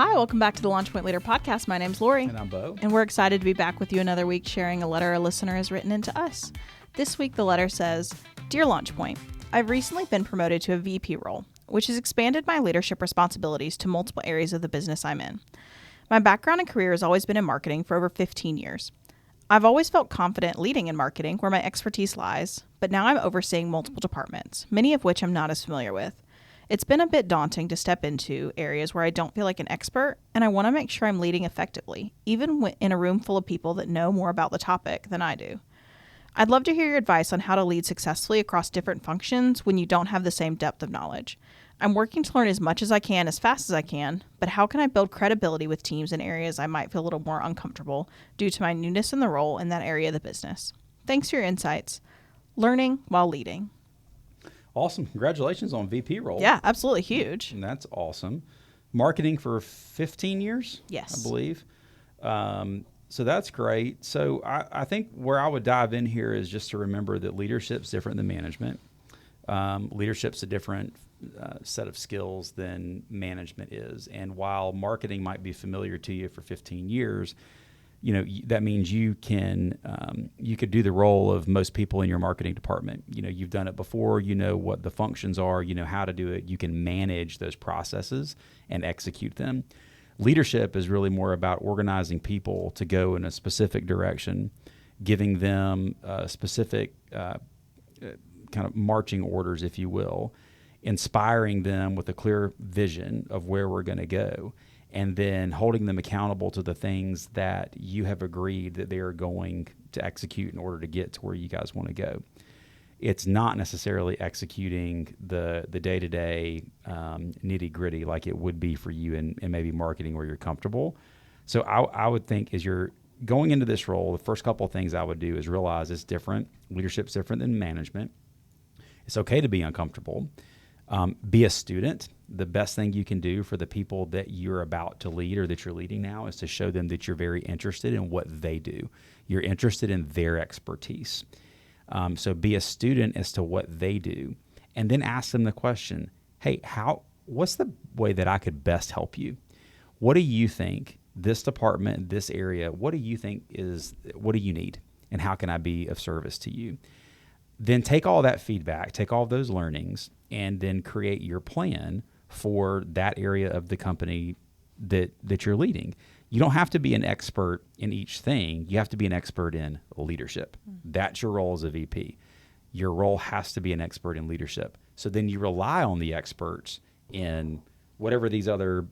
Hi, welcome back to the Launch Point Leader podcast. My name's Lori. And I'm Beau. And we're excited to be back with you another week sharing a letter a listener has written into us. This week, the letter says, Dear Launch Point, I've recently been promoted to a VP role, which has expanded my leadership responsibilities to multiple areas of the business I'm in. My background and career has always been in marketing for over 15 years. I've always felt confident leading in marketing where my expertise lies, but now I'm overseeing multiple departments, many of which I'm not as familiar with. It's been a bit daunting to step into areas where I don't feel like an expert, and I want to make sure I'm leading effectively, even in a room full of people that know more about the topic than I do. I'd love to hear your advice on how to lead successfully across different functions when you don't have the same depth of knowledge. I'm working to learn as much as I can as fast as I can, but how can I build credibility with teams in areas I might feel a little more uncomfortable due to my newness in the role in that area of the business? Thanks for your insights. Learning while leading. Awesome. Congratulations on VP role. Yeah, absolutely huge. And that's awesome. Marketing for 15 years, yes, I believe. So that's great. So I think where I would dive in here is just to remember that leadership's different than management. Leadership's a different set of skills than management is. And while marketing might be familiar to you for 15 years, you know, that means you could do the role of most people in your marketing department. You know, you've done it before, you know what the functions are, you know how to do it, you can manage those processes and execute them. Leadership is really more about organizing people to go in a specific direction, giving them specific kind of marching orders, if you will, inspiring them with a clear vision of where we're going to go, and then holding them accountable to the things that you have agreed that they are going to execute in order to get to where you guys want to go. It's not necessarily executing the day-to-day nitty-gritty like it would be for you in maybe marketing where you're comfortable. So I would think as you're going into this role, the first couple of things I would do is realize it's different. Leadership's different than management. It's okay to be uncomfortable. Be a student. The best thing you can do for the people that you're about to lead or that you're leading now is to show them that you're very interested in what they do. You're interested in their expertise. So be a student as to what they do, and then ask them the question, hey, what's the way that I could best help you? What do you think this department, this area, what do you need? And how can I be of service to you? Then take all that feedback, take all those learnings, and then create your plan for that area of the company that you're leading. You don't have to be an expert in each thing. You have to be an expert in leadership. Mm-hmm. That's your role as a VP. Your role has to be an expert in leadership. So then you rely on the experts in whatever these other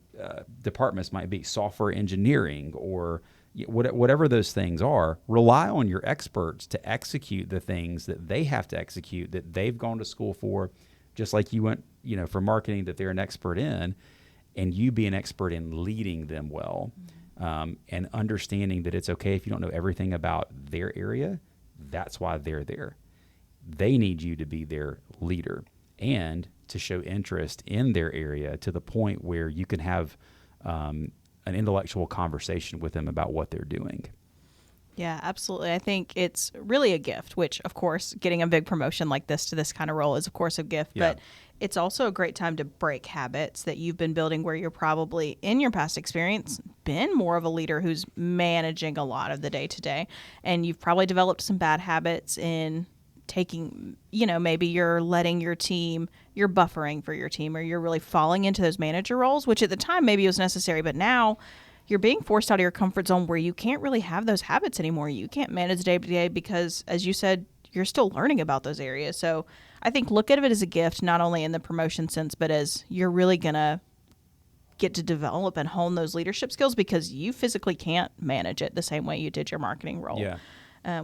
departments might be, software engineering or whatever those things are. Rely on your experts to execute the things that they have to execute, that they've gone to school for, just like you went, for marketing that they're an expert in, and you be an expert in leading them well. Mm-hmm. And understanding that it's okay if you don't know everything about their area. That's why they're there. They need you to be their leader and to show interest in their area to the point where you can have an intellectual conversation with them about what they're doing. Yeah, absolutely. I think it's really a gift, which, of course, getting a big promotion like this to this kind of role is, of course, a gift. Yeah. But it's also a great time to break habits that you've been building where you're probably, in your past experience, been more of a leader who's managing a lot of the day-to-day. And you've probably developed some bad habits in taking, maybe you're letting your team, you're buffering for your team, or you're really falling into those manager roles, which at the time maybe was necessary, but now you're being forced out of your comfort zone where you can't really have those habits anymore. You can't manage day to day because, as you said, you're still learning about those areas. So I think look at it as a gift, not only in the promotion sense, but as you're really going to get to develop and hone those leadership skills because you physically can't manage it the same way you did your marketing role,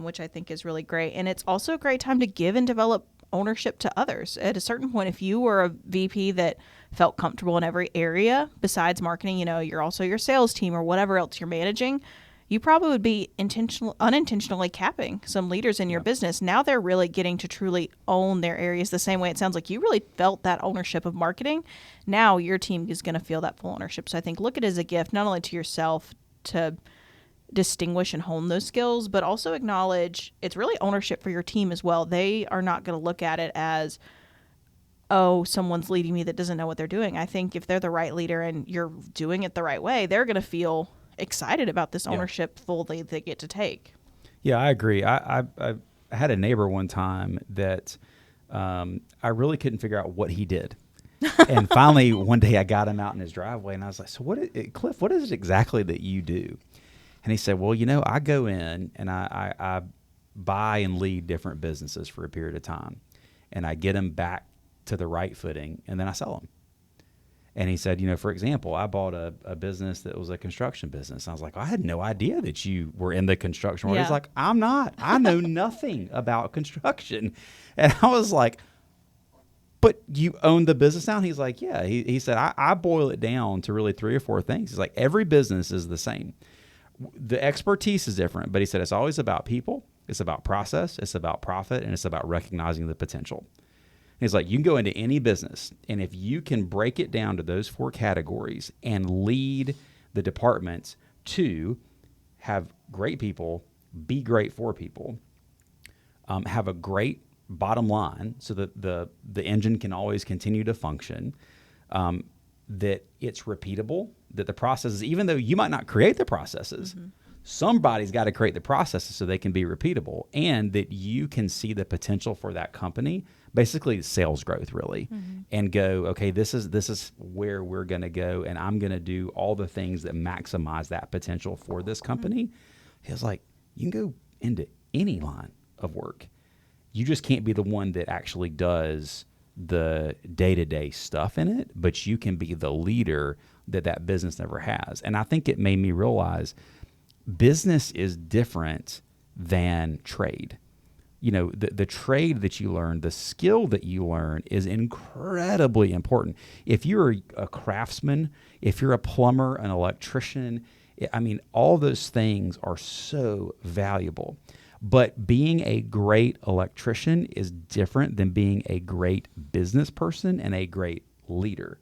which I think is really great. And it's also a great time to give and develop ownership to others. At a certain point, if you were a VP that felt comfortable in every area besides marketing, you're also your sales team or whatever else you're managing, you probably would be unintentionally capping some leaders in your business. Now they're really getting to truly own their areas the same way it sounds like you really felt that ownership of marketing. Now your team is going to feel that full ownership. So I think look at it as a gift, not only to yourself to distinguish and hone those skills, but also acknowledge it's really ownership for your team as well. They are not going to look at it as, oh, someone's leading me that doesn't know what they're doing. I think if they're the right leader and you're doing it the right way, they're going to feel excited about this Yeah. ownership fully they get to take. Yeah, I agree. I had a neighbor one time that I really couldn't figure out what he did. And finally, one day I got him out in his driveway and I was like, so Cliff, what is it exactly that you do? And he said, well, I go in and I buy and lead different businesses for a period of time. And I get them back to the right footing and then I sell them. And he said, for example, I bought a business that was a construction business. I was like, I had no idea that you were in the construction world. Yeah. He's like, I'm not. I know nothing about construction. And I was like, but you own the business now? And he's like, yeah. He said, I boil it down to really 3 or 4 things. He's like, every business is the same. The expertise is different, but he said, it's always about people. It's about process. It's about profit. And it's about recognizing the potential. He's like, you can go into any business, and if you can break it down to those 4 categories and lead the departments to have great people, be great for people, have a great bottom line so that the engine can always continue to function, that it's repeatable, that the processes, even though you might not create the processes, somebody's got to create the processes so they can be repeatable, and that you can see the potential for that company, basically sales growth really, and go, okay, this is where we're going to go, and I'm going to do all the things that maximize that potential for this company. He was like, you can go into any line of work. You just can't be the one that actually does the day-to-day stuff in it, but you can be the leader that business never has. And I think it made me realize business is different than trade. The trade that you learn, the skill that you learn is incredibly important. If you're a craftsman, if you're a plumber, an electrician, all those things are so valuable. But being a great electrician is different than being a great business person and a great leader.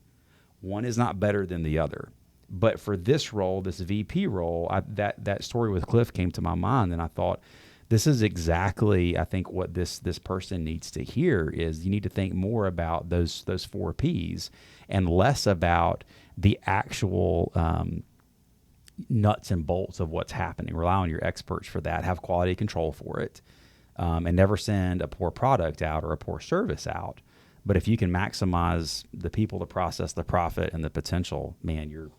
One is not better than the other. But for this role, this VP role, that story with Cliff came to my mind, and I thought, this is exactly, I think, what this person needs to hear is you need to think more about those 4 Ps and less about the actual nuts and bolts of what's happening. Rely on your experts for that. Have quality control for it, and never send a poor product out or a poor service out. But if you can maximize the people, the process, the profit, and the potential, man,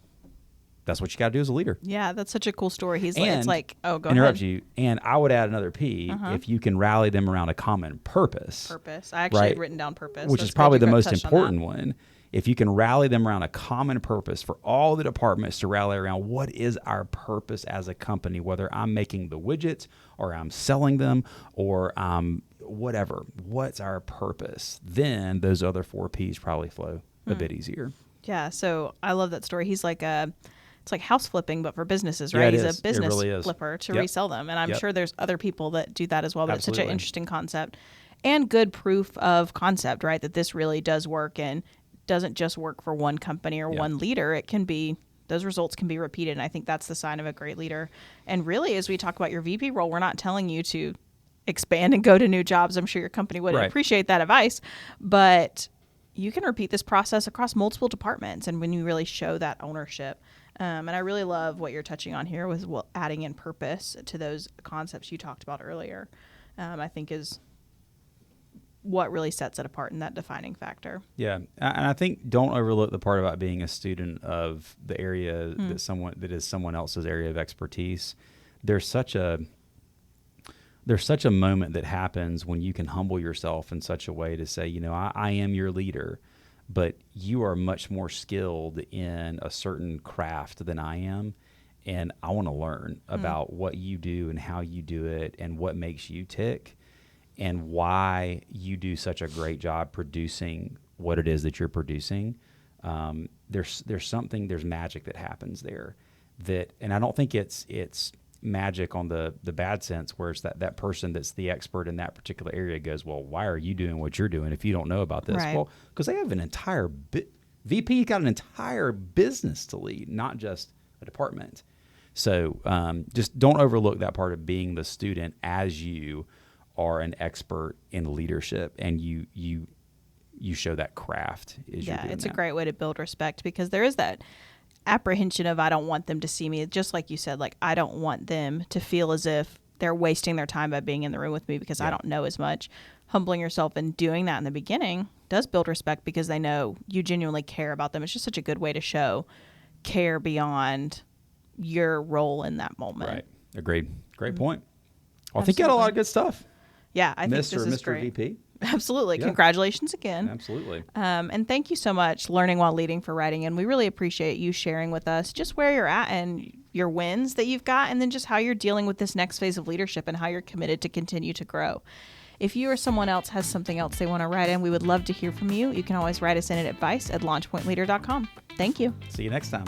that's what you got to do as a leader. Yeah, that's such a cool story. Go Interrupt ahead. you. And I would add another P, if you can rally them around a common purpose. Purpose. I actually had written down purpose. Which is probably the most important one. If you can rally them around a common purpose for all the departments to rally around, what is our purpose as a company, whether I'm making the widgets or I'm selling them or whatever, what's our purpose? Then those other 4 Ps probably flow a bit easier. Yeah, so I love that story. He's like it's like house flipping, but for businesses, Yeah, right? it He's is. a business It really is. flipper to Yep. resell them. And I'm Yep. sure there's other people that do that as well, but it's such Absolutely. an interesting concept and good proof of concept, right? That this really does work and doesn't just work for one company or one leader. It can be, those results can be repeated. And I think that's the sign of a great leader. And really, as we talk about your VP role, we're not telling you to expand and go to new jobs. I'm sure your company would appreciate that advice, but you can repeat this process across multiple departments. And when you really show that ownership, and I really love what you're touching on here with adding in purpose to those concepts you talked about earlier, I think is what really sets it apart in that defining factor. Yeah, and I think don't overlook the part about being a student of the area that is someone else's area of expertise. There's such a moment that happens when you can humble yourself in such a way to say, I am your leader, but you are much more skilled in a certain craft than I am, and I want to learn about what you do and how you do it and what makes you tick and why you do such a great job producing what it is that you're producing. There's magic that happens there and I don't think it's magic on the bad sense where it's that person that's the expert in that particular area goes, well, why are you doing what you're doing if you don't know about this? Right. Well, because they have an entire VP got an entire business to lead, not just a department. So just don't overlook that part of being the student as you are an expert in leadership, and you you show that craft. It's a great way to build respect, because there is that apprehension of, I don't want them to see me, just like you said, like I don't want them to feel as if they're wasting their time by being in the room with me because I don't know as much. Humbling yourself and doing that in the beginning does build respect, because they know you genuinely care about them. It's just such a good way to show care beyond your role in that moment. Right. Agreed. Great point. Well, I think you had a lot of good stuff. Yeah, I think this is Mr. great. VP. Absolutely. Yeah. Congratulations again. Absolutely. And thank you so much, Learning While Leading, for writing. And we really appreciate you sharing with us just where you're at and your wins that you've got, and then just how you're dealing with this next phase of leadership and how you're committed to continue to grow. If you or someone else has something else they want to write in, we would love to hear from you. You can always write us in at advice@launchpointleader.com. Thank you. See you next time.